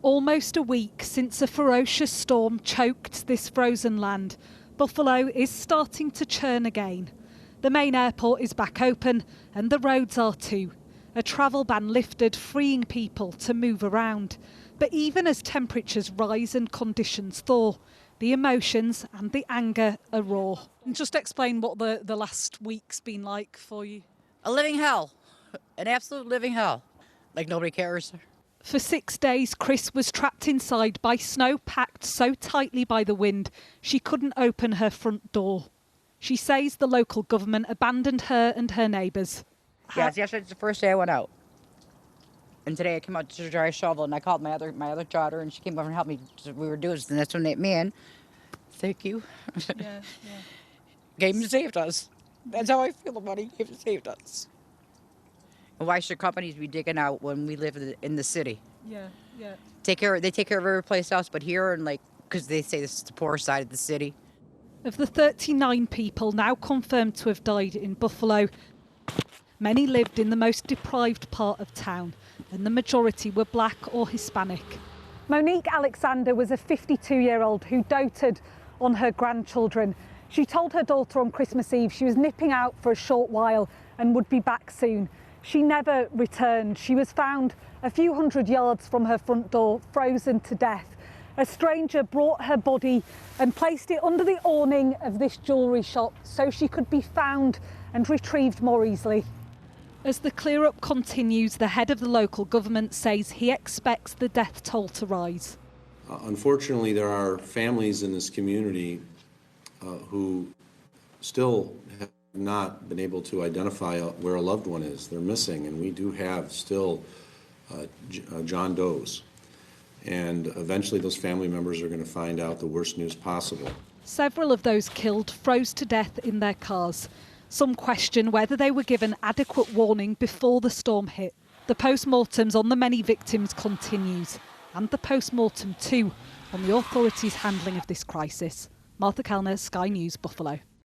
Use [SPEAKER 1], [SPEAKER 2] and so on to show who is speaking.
[SPEAKER 1] Almost a week since a ferocious storm choked this frozen land, Buffalo is starting to churn again. The main airport is back open and the roads are too. A travel ban lifted, freeing people to move around. But even as temperatures rise and conditions thaw, the emotions and the anger are raw. Just explain what the last week's been like for you.
[SPEAKER 2] A living hell. An absolute living hell. Like nobody cares.
[SPEAKER 1] For 6 days, Chris was trapped inside by snow packed so tightly by the wind she couldn't open her front door. She says the local government abandoned her and her neighbours.
[SPEAKER 2] Yes, yesterday's the first day I went out. And today I came out to dry a shovel and I called my other daughter and she came over and helped me. We were doing this and that's when they, man, thank you.
[SPEAKER 1] Yeah.
[SPEAKER 2] Came and saved us. That's how I feel about it. He came and saved us. And why should companies be digging out when we live in the city?
[SPEAKER 1] Yeah.
[SPEAKER 2] They take care of every place else, but here and because they say this is the poor side of the city.
[SPEAKER 1] Of the 39 people now confirmed to have died in Buffalo, many lived in the most deprived part of town, and the majority were black or Hispanic. Monique Alexander was a 52-year-old who doted on her grandchildren. She told her daughter on Christmas Eve she was nipping out for a short while and would be back soon. She never returned. She was found a few hundred yards from her front door, frozen to death. A stranger brought her body and placed it under the awning of this jewellery shop so she could be found and retrieved more easily. As the clear-up continues, the head of the local government says he expects the death toll to rise.
[SPEAKER 3] Unfortunately, there are families in this community who still have not been able to identify where a loved one is. They're missing, and we do have still John Does. And eventually those family members are going to find out the worst news possible.
[SPEAKER 1] Several of those killed froze to death in their cars. Some question whether they were given adequate warning before the storm hit. The post-mortems on the many victims continues, and the post-mortem too on the authorities' handling of this crisis. Martha Kellner, Sky News, Buffalo.